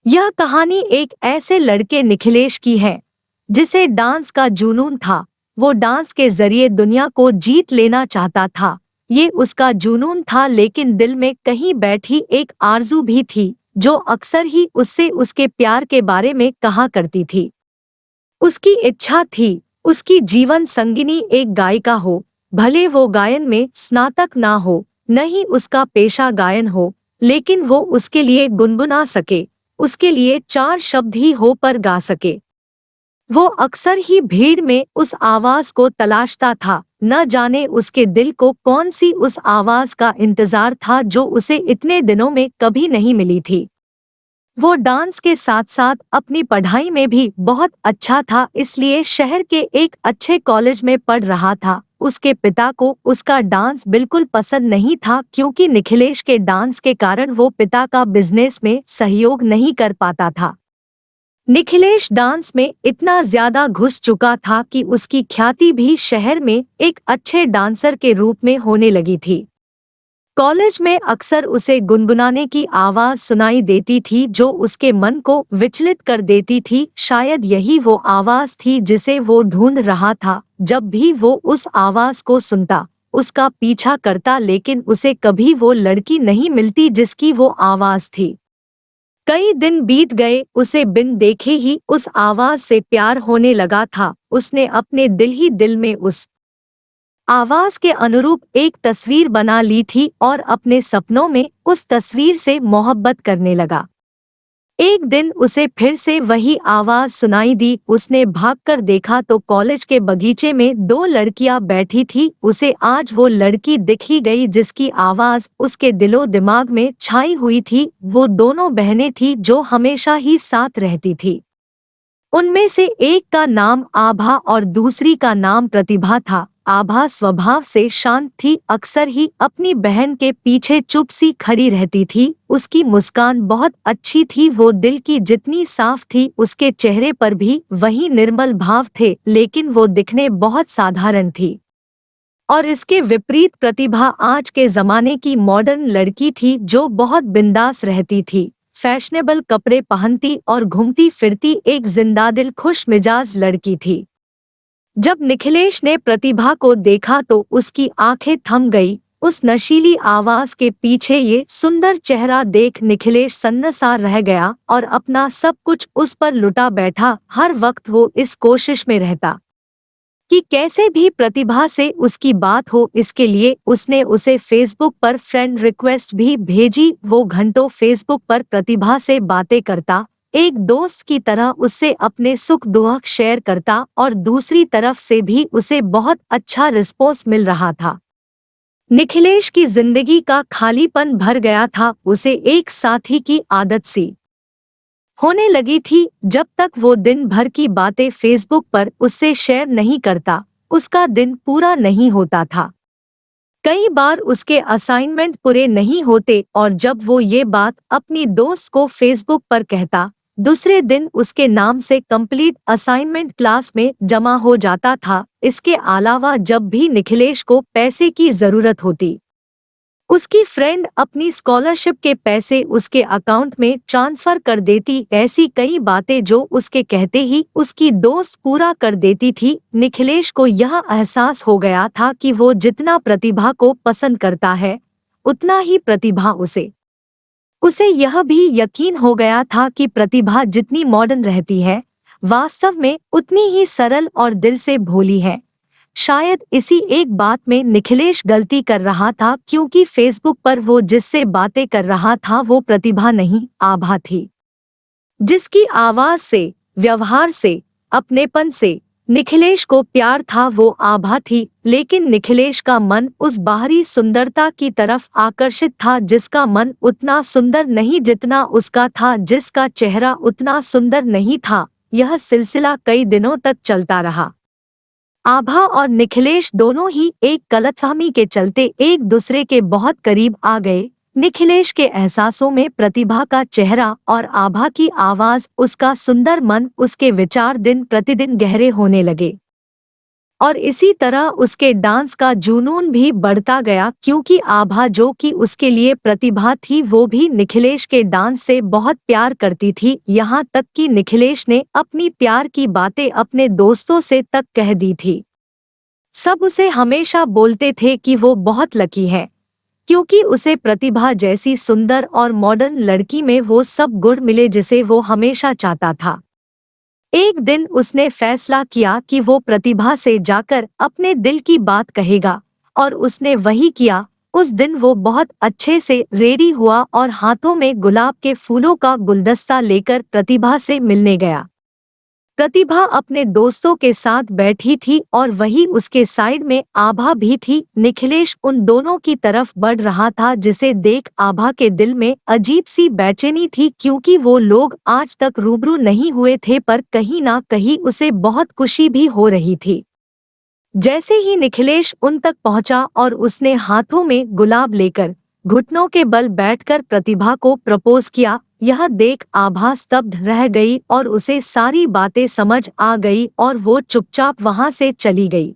यह कहानी एक ऐसे लड़के निखिलेश की है जिसे डांस का जुनून था। वो डांस के जरिए दुनिया को जीत लेना चाहता था। ये उसका जुनून था, लेकिन दिल में कहीं बैठी एक आरज़ू भी थी जो अक्सर ही उससे उसके प्यार के बारे में कहा करती थी। उसकी इच्छा थी उसकी जीवन संगिनी एक गायिका हो, भले वो गायन में स्नातक ना हो, न ही उसका पेशा गायन हो, लेकिन वो उसके लिए गुनगुना सके, उसके लिए चार शब्द ही हो पर गा सके। वो अक्सर ही भीड़ में उस आवाज को तलाशता था, न जाने उसके दिल को कौन सी उस आवाज का इंतजार था जो उसे इतने दिनों में कभी नहीं मिली थी। वो डांस के साथ साथ अपनी पढ़ाई में भी बहुत अच्छा था, इसलिए शहर के एक अच्छे कॉलेज में पढ़ रहा था। उसके पिता को उसका डांस बिल्कुल पसंद नहीं था, क्योंकि निखिलेश के डांस के कारण वो पिता का बिजनेस में सहयोग नहीं कर पाता था। निखिलेश डांस में इतना ज्यादा घुस चुका था कि उसकी ख्याति भी शहर में एक अच्छे डांसर के रूप में होने लगी थी। कॉलेज में अक्सर उसे गुनगुनाने की आवाज सुनाई देती थी जो उसके मन को विचलित कर देती थी। शायद यही वो आवाज थी जिसे वो ढूंढ रहा था। जब भी वो उस आवाज को सुनता, उसका पीछा करता, लेकिन उसे कभी वो लड़की नहीं मिलती जिसकी वो आवाज थी। कई दिन बीत गए, उसे बिन देखे ही उस आवाज से प्यार होने लगा था। उसने अपने दिल ही दिल में उस आवाज के अनुरूप एक तस्वीर बना ली थी और अपने सपनों में उस तस्वीर से मोहब्बत करने लगा। एक दिन उसे फिर से वही आवाज सुनाई दी। उसने भागकर देखा तो कॉलेज के बगीचे में दो लड़कियां बैठी थी। उसे आज वो लड़की दिख ही गई जिसकी आवाज उसके दिलो दिमाग में छाई हुई थी। वो दोनों बहनें थी जो हमेशा ही साथ रहती थी। उनमें से एक का नाम आभा और दूसरी का नाम प्रतिभा था। आभा स्वभाव से शांत थी, अक्सर ही अपनी बहन के पीछे चुप सी खड़ी रहती थी। उसकी मुस्कान बहुत अच्छी थी, वो दिल की जितनी साफ थी, उसके चेहरे पर भी वही निर्मल भाव थे, लेकिन वो दिखने बहुत साधारण थी। और इसके विपरीत प्रतिभा आज के जमाने की मॉडर्न लड़की थी जो बहुत बिंदास रहती थी, फैशनेबल कपड़े पहनती और घूमती फिरती एक जिंदादिल खुश मिजाज लड़की थी। जब निखिलेश ने प्रतिभा को देखा तो उसकी आंखें थम गई। उस नशीली आवाज के पीछे ये सुंदर चेहरा देख निखिलेश सन्नाटा रह गया और अपना सब कुछ उस पर लुटा बैठा। हर वक्त वो इस कोशिश में रहता कि कैसे भी प्रतिभा से उसकी बात हो। इसके लिए उसने उसे फेसबुक पर फ्रेंड रिक्वेस्ट भी भेजी। वो घंटों फेसबुक पर प्रतिभा से बातें करता, एक दोस्त की तरह उससे अपने सुख दुख शेयर करता, और दूसरी तरफ से भी उसे बहुत अच्छा रिस्पॉन्स मिल रहा था। निखिलेश की जिंदगी का खालीपन भर गया था। उसे एक साथी की आदत सी होने लगी थी। जब तक वो दिन भर की बातें फेसबुक पर उससे शेयर नहीं करता, उसका दिन पूरा नहीं होता था। कई बार उसके असाइनमेंट पूरे नहीं होते, और जब वो ये बात अपनी दोस्त को फेसबुक पर कहता, दूसरे दिन उसके नाम से कंप्लीट असाइनमेंट क्लास में जमा हो जाता था। इसके अलावा जब भी निखिलेश को पैसे की जरूरत होती, उसकी फ्रेंड अपनी स्कॉलरशिप के पैसे उसके अकाउंट में ट्रांसफर कर देती। ऐसी कई बातें जो उसके कहते ही उसकी दोस्त पूरा कर देती थी। निखिलेश को यह एहसास हो गया था कि वो जितना प्रतिभा को पसंद करता है, उतना ही प्रतिभा उसे उसे यह भी यकीन हो गया था कि प्रतिभा जितनी मॉडर्न रहती है, वास्तव में उतनी ही सरल और दिल से भोली है। शायद इसी एक बात में निखिलेश गलती कर रहा था, क्योंकि फेसबुक पर वो जिससे बातें कर रहा था वो प्रतिभा नहीं, आभा थी, जिसकी आवाज से, व्यवहार से, अपनेपन से निखिलेश को प्यार था। वो आभा थी, लेकिन निखिलेश का मन उस बाहरी सुंदरता की तरफ आकर्षित था, जिसका मन उतना सुंदर नहीं जितना उसका था, जिसका चेहरा उतना सुंदर नहीं था। यह सिलसिला कई दिनों तक चलता रहा। आभा और निखिलेश दोनों ही एक गलतफहमी के चलते एक दूसरे के बहुत करीब आ गए। निखिलेश के एहसासों में प्रतिभा का चेहरा और आभा की आवाज, उसका सुंदर मन, उसके विचार दिन प्रतिदिन गहरे होने लगे। और इसी तरह उसके डांस का जुनून भी बढ़ता गया, क्योंकि आभा जो कि उसके लिए प्रतिभा थी वो भी निखिलेश के डांस से बहुत प्यार करती थी। यहाँ तक कि निखिलेश ने अपनी प्यार की बातें अपने दोस्तों से तक कह दी थी। सब उसे हमेशा बोलते थे कि वो बहुत लकी है, क्योंकि उसे प्रतिभा जैसी सुंदर और मॉडर्न लड़की में वो सब गुण मिले जिसे वो हमेशा चाहता था। एक दिन उसने फैसला किया कि वो प्रतिभा से जाकर अपने दिल की बात कहेगा, और उसने वही किया। उस दिन वो बहुत अच्छे से रेडी हुआ और हाथों में गुलाब के फूलों का गुलदस्ता लेकर प्रतिभा से मिलने गया। प्रतिभा अपने दोस्तों के साथ बैठी थी और वही उसके साइड में आभा भी थी। निखिलेश उन दोनों की तरफ बढ़ रहा था, जिसे देख आभा के दिल में अजीब सी बेचैनी थी, क्योंकि वो लोग आज तक रूबरू नहीं हुए थे, पर कहीं ना कहीं उसे बहुत खुशी भी हो रही थी। जैसे ही निखिलेश उन तक पहुंचा और उसने हाथों में गुलाब लेकर घुटनों के बल बैठकर प्रतिभा को प्रपोज किया, यह देख आभा स्तब्ध रह गई और उसे सारी बातें समझ आ गई और वो चुपचाप वहां से चली गई।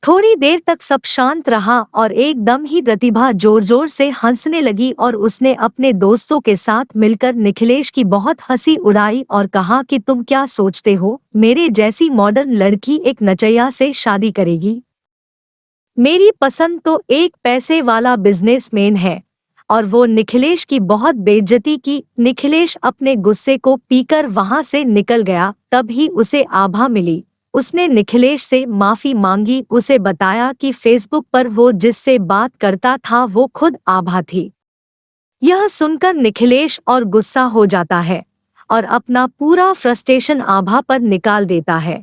थोड़ी देर तक सब शांत रहा और एकदम ही प्रतिभा जोर जोर से हंसने लगी और उसने अपने दोस्तों के साथ मिलकर निखिलेश की बहुत हंसी उड़ाई और कहा कि तुम क्या सोचते हो, मेरे जैसी मॉडर्न लड़की एक नचैया से शादी करेगी? मेरी पसंद तो एक पैसे वाला बिजनेसमैन है। और वो निखिलेश की बहुत बेइज्जती की। निखिलेश अपने गुस्से को पीकर वहां से निकल गया। तब ही उसे आभा मिली। उसने निखिलेश से माफी मांगी, उसे बताया कि फेसबुक पर वो जिससे बात करता था वो खुद आभा थी। यह सुनकर निखिलेश और गुस्सा हो जाता है और अपना पूरा फ्रस्ट्रेशन आभा पर निकाल देता है।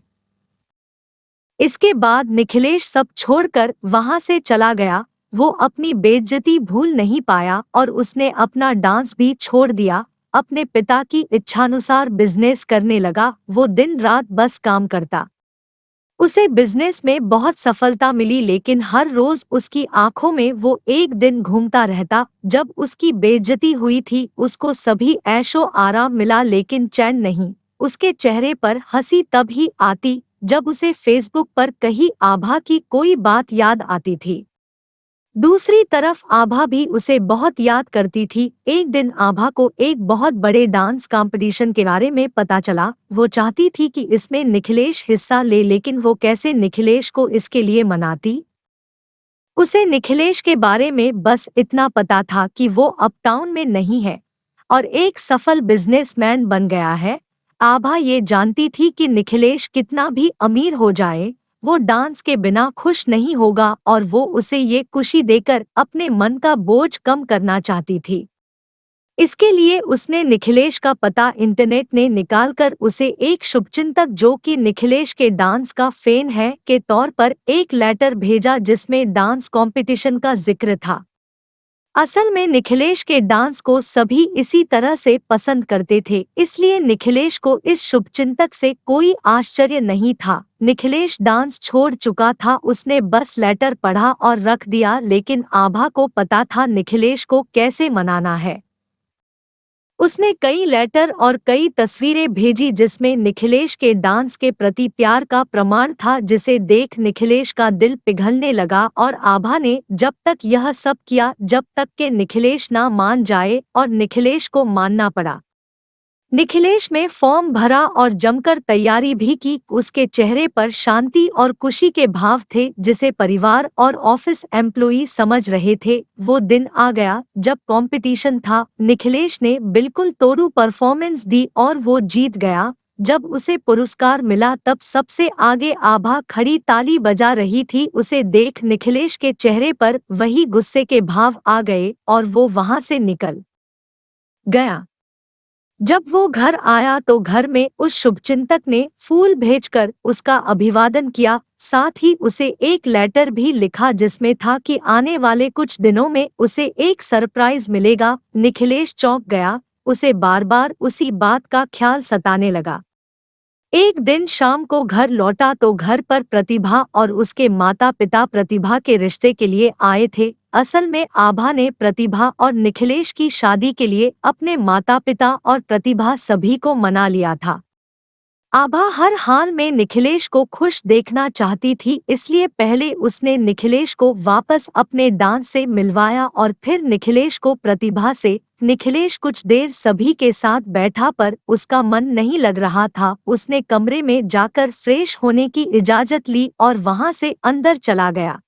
इसके बाद निखिलेश सब छोड़कर वहां से चला गया। वो अपनी बेइज्जती भूल नहीं पाया और उसने अपना डांस भी छोड़ दिया। अपने पिता की इच्छानुसार बिजनेस करने लगा। वो दिन रात बस काम करता। उसे बिजनेस में बहुत सफलता मिली, लेकिन हर रोज उसकी आंखों में वो एक दिन घूमता रहता। जब उसकी बेइज्जती हुई थी उसको सभी ऐशो आराम मिला, लेकिन चैन नहीं। उसके चेहरे पर हंसी तब ही आती जब उसे फेसबुक पर कहीं आभा की कोई बात याद आती थी। दूसरी तरफ आभा भी उसे बहुत याद करती थी। एक दिन आभा को एक बहुत बड़े डांस कंपटीशन के बारे में पता चला। वो चाहती थी कि इसमें निखिलेश हिस्सा ले, लेकिन वो कैसे निखिलेश को इसके लिए मनाती। उसे निखिलेश के बारे में बस इतना पता था कि वो अप टाउन में नहीं है और एक सफल बिजनेसमैन बन गया है। आभा ये जानती थी कि निखिलेश कितना भी अमीर हो जाए वो डांस के बिना खुश नहीं होगा, और वो उसे ये खुशी देकर अपने मन का बोझ कम करना चाहती थी। इसके लिए उसने निखिलेश का पता इंटरनेट ने निकालकर उसे एक शुभचिंतक जो कि निखिलेश के डांस का फैन है के तौर पर एक लेटर भेजा, जिसमें डांस कंपटीशन का जिक्र था। असल में निखिलेश के डांस को सभी इसी तरह से पसंद करते थे, इसलिए निखिलेश को इस शुभचिंतक से कोई आश्चर्य नहीं था। निखिलेश डांस छोड़ चुका था, उसने बस लेटर पढ़ा और रख दिया, लेकिन आभा को पता था निखिलेश को कैसे मनाना है। उसने कई लेटर और कई तस्वीरें भेजी जिसमें निखिलेश के डांस के प्रति प्यार का प्रमाण था, जिसे देख निखिलेश का दिल पिघलने लगा। और आभा ने जब तक यह सब किया जब तक के निखिलेश ना मान जाए, और निखिलेश को मानना पड़ा। निखिलेश में फॉर्म भरा और जमकर तैयारी भी की। उसके चेहरे पर शांति और खुशी के भाव थे, जिसे परिवार और ऑफिस एम्प्लॉई समझ रहे थे। वो दिन आ गया जब कंपटीशन था। निखिलेश ने बिल्कुल तोड़ू परफॉर्मेंस दी और वो जीत गया। जब उसे पुरस्कार मिला तब सबसे आगे आभा खड़ी ताली बजा रही थी। उसे देख निखिलेश के चेहरे पर वही गुस्से के भाव आ गए और वो वहां से निकल गया। जब वो घर आया तो घर में उस शुभचिंतक ने फूल भेजकर उसका अभिवादन किया। साथ ही उसे एक लेटर भी लिखा जिसमें था कि आने वाले कुछ दिनों में उसे एक सरप्राइज मिलेगा। निखिलेश चौंक गया। उसे बार बार उसी बात का ख्याल सताने लगा। एक दिन शाम को घर लौटा तो घर पर प्रतिभा और उसके माता पिता प्रतिभा के रिश्ते के लिए आए थे। असल में आभा ने प्रतिभा और निखिलेश की शादी के लिए अपने माता पिता और प्रतिभा सभी को मना लिया था। आभा हर हाल में निखिलेश को खुश देखना चाहती थी, इसलिए पहले उसने निखिलेश को वापस अपने डांस से मिलवाया और फिर निखिलेश को प्रतिभा से। निखिलेश कुछ देर सभी के साथ बैठा पर उसका मन नहीं लग रहा था। उसने कमरे में जाकर फ्रेश होने की इजाजत ली और वहां से अंदर चला गया।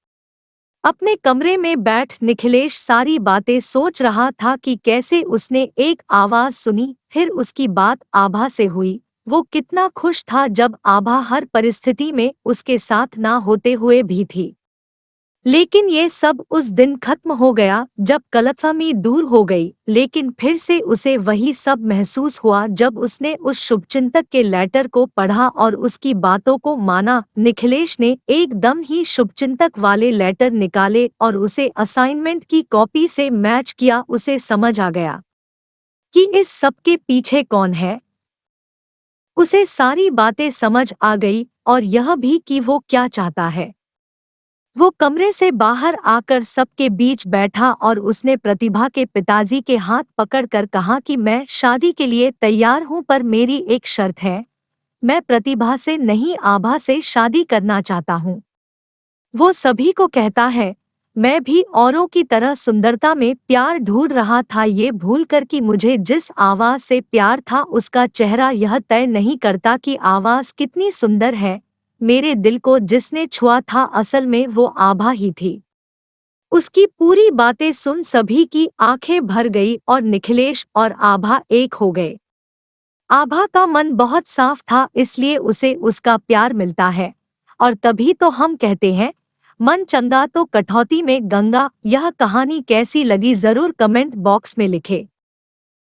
अपने कमरे में बैठ निखिलेश सारी बातें सोच रहा था कि कैसे उसने एक आवाज सुनी, फिर उसकी बात आभा से हुई। वो कितना खुश था जब आभा हर परिस्थिति में उसके साथ ना होते हुए भी थी। लेकिन ये सब उस दिन खत्म हो गया जब गलतफहमी दूर हो गई, लेकिन फिर से उसे वही सब महसूस हुआ जब उसने उस शुभचिंतक के लेटर को पढ़ा और उसकी बातों को माना। निखिलेश ने एकदम ही शुभचिंतक वाले लेटर निकाले और उसे असाइनमेंट की कॉपी से मैच किया। उसे समझ आ गया कि इस सब के पीछे कौन है। उसे सारी बातें समझ आ गई और यह भी कि वो क्या चाहता है। वो कमरे से बाहर आकर सबके बीच बैठा और उसने प्रतिभा के पिताजी के हाथ पकड़कर कहा कि मैं शादी के लिए तैयार हूं, पर मेरी एक शर्त है। मैं प्रतिभा से नहीं, आभा से शादी करना चाहता हूं। वो सभी को कहता है, मैं भी औरों की तरह सुंदरता में प्यार ढूंढ रहा था, ये भूलकर कि मुझे जिस आवाज से प्यार था उसका चेहरा यह तय नहीं करता कि आवाज कितनी सुंदर है। मेरे दिल को जिसने छुआ था असल में वो आभा ही थी। उसकी पूरी बातें सुन सभी की आंखें भर गई और निखिलेश और आभा एक हो गए। आभा का मन बहुत साफ था, इसलिए उसे उसका प्यार मिलता है। और तभी तो हम कहते हैं, मन चंगा तो कठौती में गंगा। यह कहानी कैसी लगी जरूर कमेंट बॉक्स में लिखे।